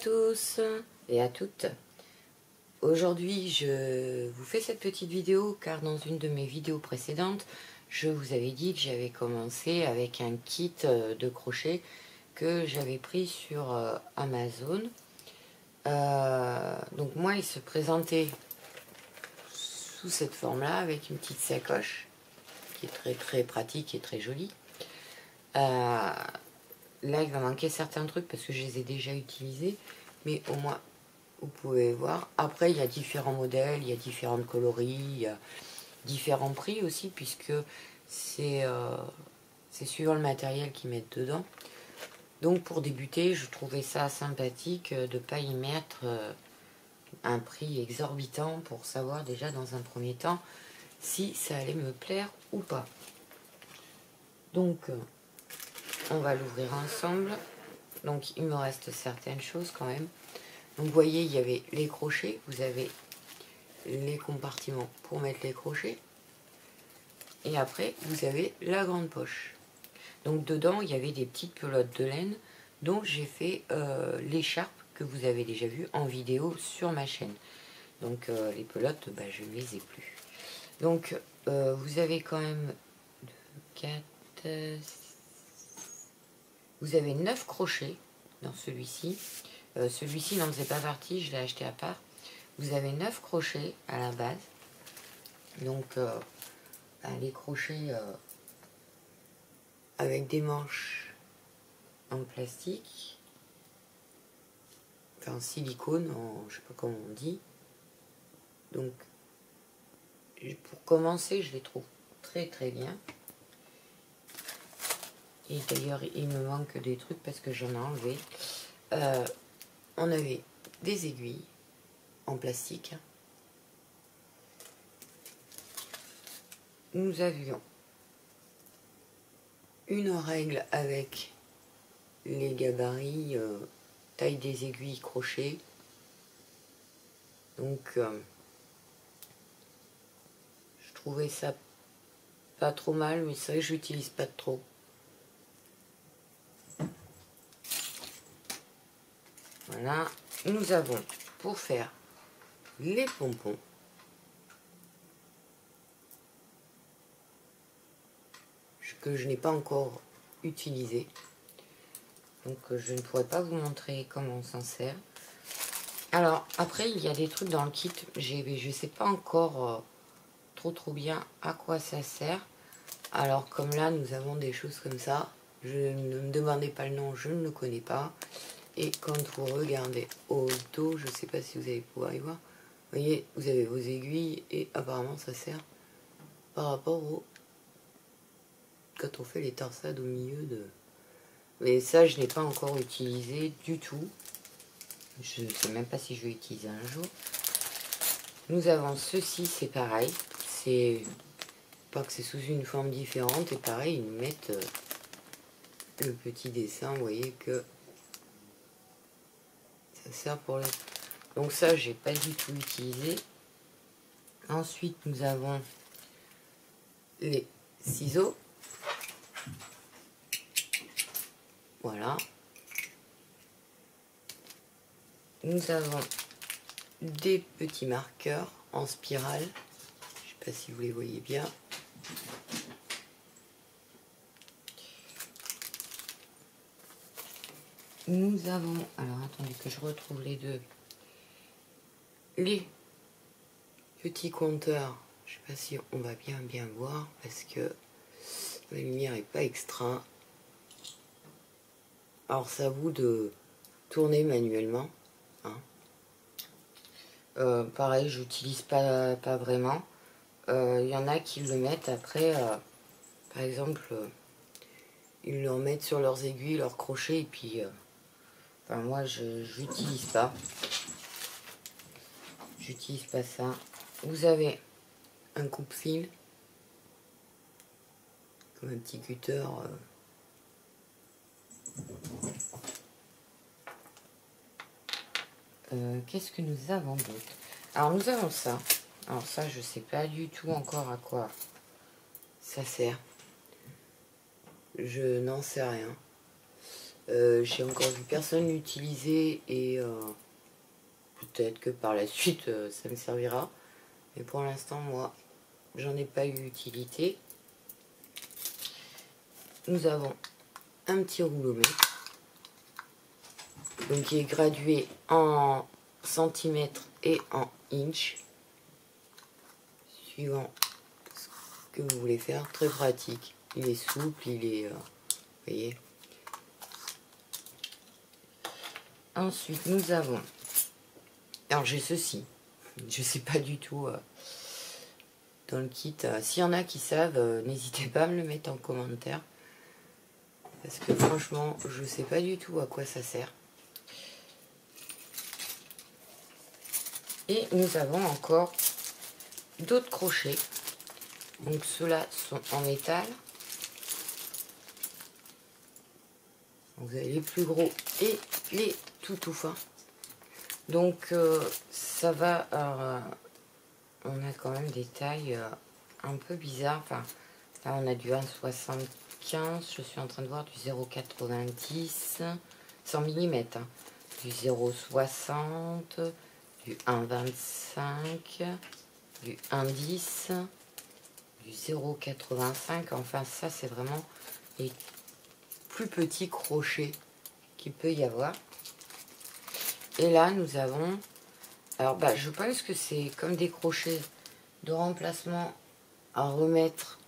tous et à toutes. Aujourd'hui, je vous fais cette petite vidéo car dans une de mes vidéos précédentes, je vous avais dit que j'avais commencé avec un kit de crochet que j'avais pris sur Amazon. Donc moi, il se présentait sous cette forme-là avec une petite sacoche qui est très pratique et très jolie. Là, il va manquer certains trucs parce que je les ai déjà utilisés, mais au moins, vous pouvez voir. Après, il y a différents modèles, il y a différentes coloris, il y a différents prix aussi, puisque c'est suivant le matériel qu'ils mettent dedans. Donc, pour débuter, je trouvais ça sympathique de ne pas y mettre un prix exorbitant pour savoir déjà dans un premier temps si ça allait me plaire ou pas. Donc, on va l'ouvrir ensemble. Donc il me reste certaines choses quand même. Donc vous voyez, il y avait les crochets. Vous avez les compartiments pour mettre les crochets. Et après, vous avez la grande poche. Donc dedans, il y avait des petites pelotes de laine dont j'ai fait l'écharpe que vous avez déjà vue en vidéo sur ma chaîne. Donc les pelotes, je ne les ai plus. Donc vous avez quand même 4... Vous avez 9 crochets dans celui-ci. Celui-ci n'en faisait pas partie, je l'ai acheté à part. Vous avez 9 crochets à la base. Donc les crochets avec des manches en plastique. Enfin en silicone, je sais pas comment on dit. Donc pour commencer, je les trouve très bien. Et d'ailleurs, il me manque des trucs parce que j'en ai enlevé. On avait des aiguilles en plastique. Nous avions une règle avec les gabarits, taille des aiguilles, crochet. Donc, je trouvais ça pas trop mal, mais c'est vrai que je l'utilise pas trop. Voilà, nous avons pour faire les pompons. Que je n'ai pas encore utilisé. Donc je ne pourrais pas vous montrer comment on s'en sert. Alors après, il y a des trucs dans le kit. Je ne sais pas encore trop bien à quoi ça sert. Alors comme là, nous avons des choses comme ça. Ne me demandez pas le nom, je ne le connais pas. Et quand vous regardez au dos, je ne sais pas si vous allez pouvoir y voir. Vous voyez, vous avez vos aiguilles et apparemment ça sert par rapport au... quand on fait les torsades au milieu de... Mais ça, je n'ai pas encore utilisé du tout. Je ne sais même pas si je vais utiliser un jour. Nous avons ceci, c'est pareil. C'est pas que c'est sous une forme différente. Et pareil, ils nous mettent le petit dessin. Vous voyez que ça sert pour le... Donc ça, j'ai pas du tout utilisé. Ensuite, nous avons les ciseaux. Voilà. Nous avons des petits marqueurs en spirale. Je ne sais pas si vous les voyez bien. Nous avons, alors attendez que je retrouve les deux. Les petits compteurs. Je ne sais pas si on va bien voir parce que la lumière n'est pas extra. Alors ça à vous de tourner manuellement. Hein. Pareil, j'utilise pas vraiment. Il y en a qui le mettent après, par exemple, ils le remettent sur leurs aiguilles, leurs crochets, et puis, enfin moi, j'utilise pas. J'utilise pas ça. Vous avez un coupe-fil, comme un petit cutter. Qu'est-ce que nous avons d'autre? Alors nous avons ça. Alors ça, je sais pas du tout encore à quoi ça sert. Je n'en sais rien. J'ai encore vu personne l'utiliser et peut-être que par la suite ça me servira. Mais pour l'instant, moi, j'en ai pas eu utilité. Nous avons un petit rouleau-mètre, donc qui est gradué en centimètres et en inch, suivant ce que vous voulez faire. Très pratique. Il est souple, il est... vous voyez. Ensuite, nous avons... Alors, j'ai ceci. Je sais pas du tout... dans le kit, s'il y en a qui savent, n'hésitez pas à me le mettre en commentaire. Parce que franchement, je sais pas du tout à quoi ça sert. Et nous avons encore d'autres crochets. Donc ceux-là sont en métal. Vous avez les plus gros et les tout fins. Donc ça va... on a quand même des tailles un peu bizarres. Enfin, là on a du 1,75. Je suis en train de voir du 0,90. 100 mm. Hein. Du 0,60. Du 1,25. Du 1,10. Du 0,85. Enfin, ça c'est vraiment les plus petits crochets qu'il peut y avoir. Et là, nous avons... Alors, je pense que c'est comme des crochets de remplacement à remettre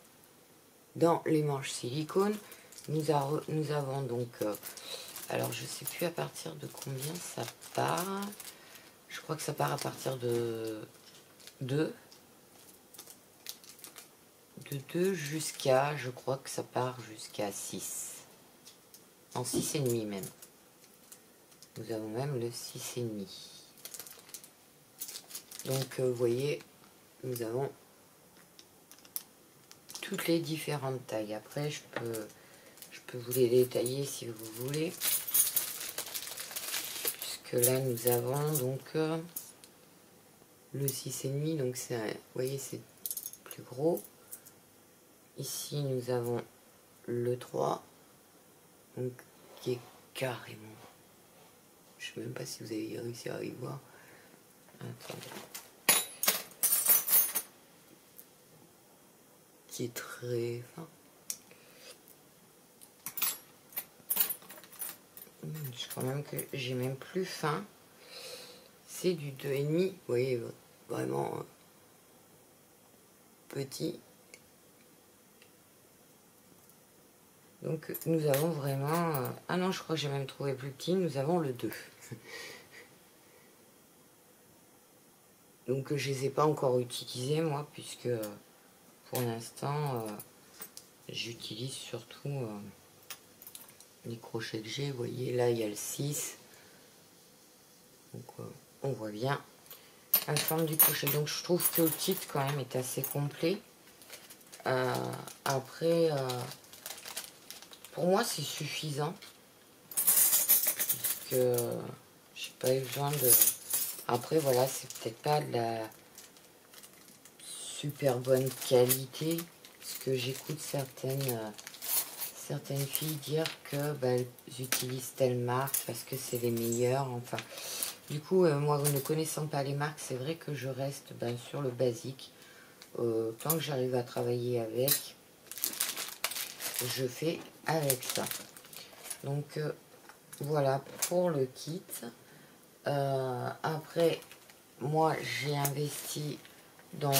dans les manches silicone. Nous avons donc... alors, je sais plus à partir de combien ça part. Je crois que ça part à partir de 2. De 2 jusqu'à... Je crois que ça part jusqu'à 6. En 6,5 même. Nous avons même le 6,5. Donc, vous voyez, nous avons toutes les différentes tailles. Après, je peux vous les détailler si vous voulez. Puisque là, nous avons donc le 6,5. Donc, vous voyez, c'est plus gros. Ici, nous avons le 3. Donc, qui est carrément... Je ne sais même pas si vous avez réussi à y voir. Attendez. Qui est très fin. Je crois même que j'ai même plus fin. C'est du 2,5. Vous voyez, vraiment petit. Donc nous avons vraiment... ah non, je crois que j'ai même trouvé plus petit. Nous avons le 2. Donc je ne les ai pas encore utilisés moi, puisque pour l'instant j'utilise surtout les crochets que j'ai. Vous voyez, là il y a le 6. Donc on voit bien la forme du crochet. Donc je trouve que le kit quand même est assez complet. Après, pour moi c'est suffisant. Puisque j'ai pas eu besoin de... Après voilà, c'est peut-être pas de la super bonne qualité. Parce que j'écoute certaines filles dire que elles utilisent telle marque parce que c'est les meilleures. Enfin, du coup, moi ne connaissant pas les marques, c'est vrai que je reste sur le basique. Tant que j'arrive à travailler avec, je fais avec ça. Donc voilà pour le kit. Après, moi j'ai investi dans...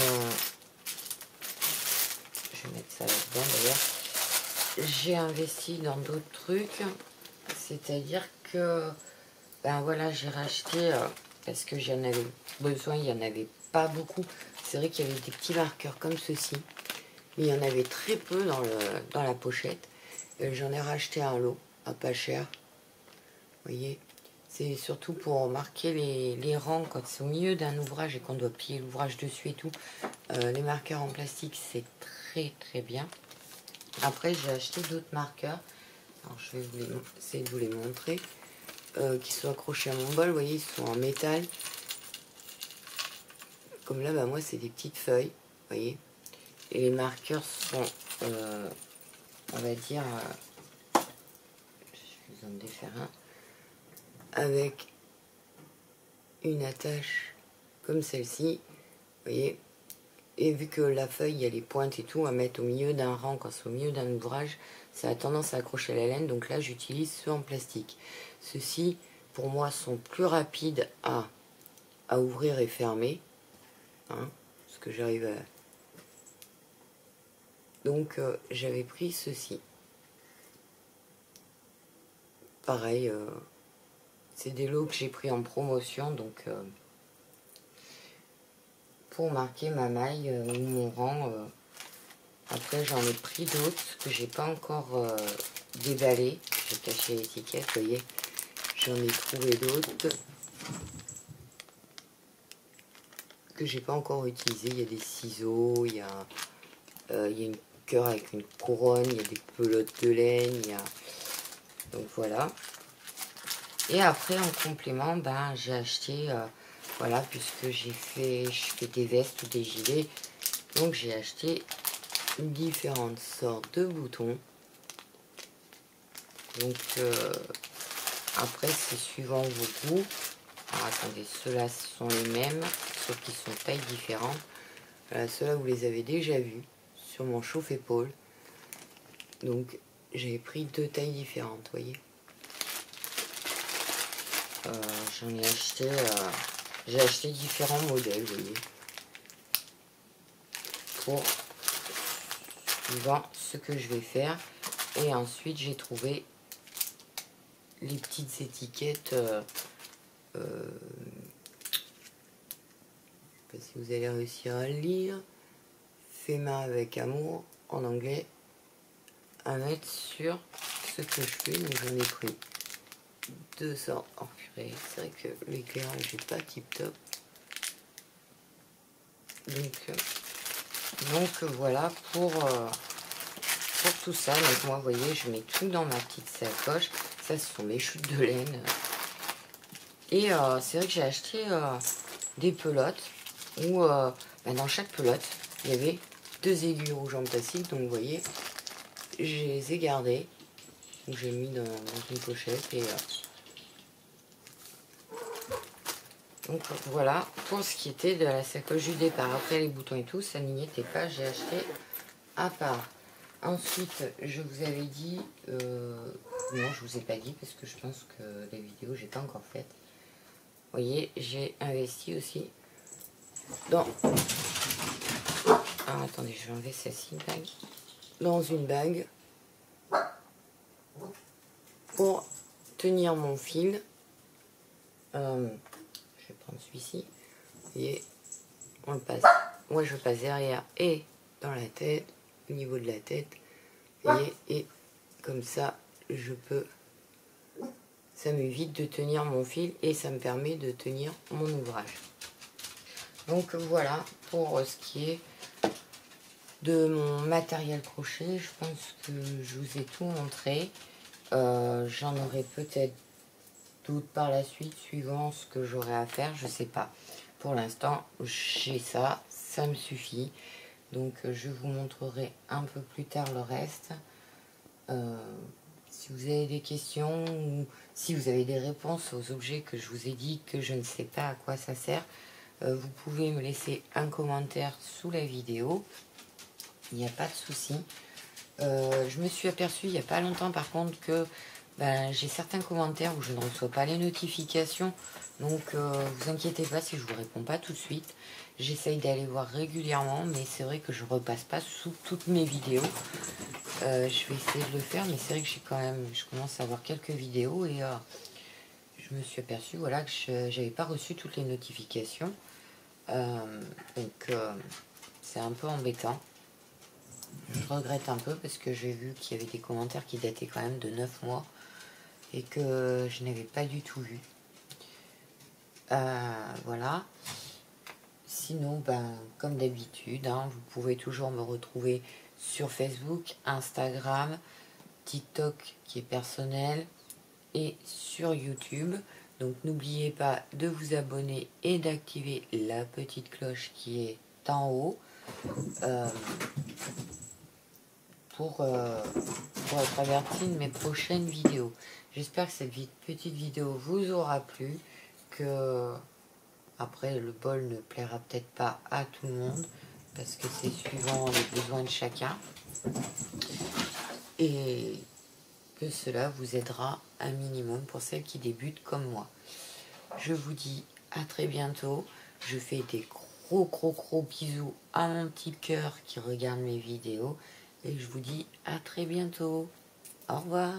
Je vais mettre ça là-dedans d'ailleurs. J'ai investi dans d'autres trucs. C'est-à-dire que, voilà, j'ai racheté, parce que j'en avais besoin, il n'y en avait pas beaucoup. C'est vrai qu'il y avait des petits marqueurs comme ceci. Mais il y en avait très peu dans la pochette. J'en ai racheté un lot, à pas cher. Vous voyez, c'est surtout pour marquer les rangs quand c'est au milieu d'un ouvrage et qu'on doit plier l'ouvrage dessus et tout. Les marqueurs en plastique, c'est très très bien. Après, j'ai acheté d'autres marqueurs. Alors, je vais essayer de vous les montrer. Qui sont accrochés à mon bol. Vous voyez, ils sont en métal. Comme là, moi, c'est des petites feuilles. Vous voyez. Et les marqueurs sont, on va dire... je vais vous en défaire un, avec une attache comme celle-ci, vous voyez. Et vu que la feuille, il y a les pointes et tout, à mettre au milieu d'un rang, quand c'est au milieu d'un ouvrage, ça a tendance à accrocher la laine. Donc là, j'utilise ceux en plastique. Ceux-ci, pour moi, sont plus rapides à ouvrir et fermer. Hein, parce que j'arrive à... Donc, j'avais pris ceci. Pareil, c'est des lots que j'ai pris en promotion, donc... pour marquer ma maille ou mon rang. Après j'en ai pris d'autres que j'ai pas encore déballé. J'ai caché l'étiquette, vous voyez. J'en ai trouvé d'autres que j'ai pas encore utilisé. Il y a des ciseaux, il y a une cœur avec une couronne, il y a des pelotes de laine, il y a... Donc voilà. Et après en complément, ben j'ai acheté... voilà, puisque je fais des vestes ou des gilets, donc j'ai acheté différentes sortes de boutons. Donc après c'est suivant vos goûts. Alors attendez, ceux-là sont les mêmes, sauf qu'ils sont tailles différentes. Voilà, ceux-là vous les avez déjà vus sur mon chauffe-épaule. Donc j'ai pris 2 tailles différentes, vous voyez. J'en ai acheté... j'ai acheté différents modèles, vous voyez, pour suivant ce que je vais faire. Et ensuite, j'ai trouvé les petites étiquettes. Je ne sais pas si vous allez réussir à le lire. Fait main avec amour, en anglais, à mettre sur ce que je fais. Donc j'en ai pris 2 sortes. Oh purée, c'est vrai que l'éclairage n'est pas tip top. Donc voilà pour tout ça. Donc moi, vous voyez, je mets tout dans ma petite sacoche. Ça, ce sont mes chutes de laine. Et c'est vrai que j'ai acheté des pelotes où dans chaque pelote, il y avait 2 aiguilles rouges en plastique. Donc vous voyez, je les ai gardées. Donc j'ai mis dans une pochette. Et donc voilà pour ce qui était de la sacoche du départ. Après les boutons et tout, ça n'y était pas. J'ai acheté à part. Ensuite, je vous avais dit, non, je vous ai pas dit parce que je pense que les vidéos, j'ai pas encore faites. Vous voyez, j'ai investi aussi dans... Ah, attendez, je vais enlever celle-ci, bague. Dans une bague pour tenir mon fil. Je vais prendre celui-ci. Vous voyez, on le passe. Moi, je passe derrière et dans la tête, au niveau de la tête. Vous voyez, et comme ça, je peux... Ça m'évite de tenir mon fil et ça me permet de tenir mon ouvrage. Donc voilà pour ce qui est de mon matériel crochet. Je pense que je vous ai tout montré. J'en aurai peut-être d'autres par la suite suivant ce que j'aurai à faire. Je sais pas. Pour l'instant, j'ai ça. Ça me suffit. Donc je vous montrerai un peu plus tard le reste. Si vous avez des questions ou si vous avez des réponses aux objets que je vous ai dit que je ne sais pas à quoi ça sert, vous pouvez me laisser un commentaire sous la vidéo. Il n'y a pas de souci. Je me suis aperçue il n'y a pas longtemps par contre que j'ai certains commentaires où je ne reçois pas les notifications. Donc vous inquiétez pas si je vous réponds pas tout de suite. J'essaye d'aller voir régulièrement, mais c'est vrai que je repasse pas sous toutes mes vidéos. Je vais essayer de le faire, mais c'est vrai que je commence à avoir quelques vidéos et je me suis aperçue voilà, que je n'avais pas reçu toutes les notifications. Donc c'est un peu embêtant. Je regrette un peu parce que j'ai vu qu'il y avait des commentaires qui dataient quand même de 9 mois et que je n'avais pas du tout vu. Voilà. Sinon, comme d'habitude, vous pouvez toujours me retrouver sur Facebook, Instagram, TikTok qui est personnel et sur YouTube. Donc n'oubliez pas de vous abonner et d'activer la petite cloche qui est en haut pour être averti de mes prochaines vidéos. J'espère que cette petite vidéo vous aura plu, que après le bol ne plaira peut-être pas à tout le monde, parce que c'est suivant les besoins de chacun, et que cela vous aidera un minimum pour celles qui débutent comme moi. Je vous dis à très bientôt. Je fais des gros bisous à mon petit cœur qui regarde mes vidéos. Et je vous dis à très bientôt. Au revoir.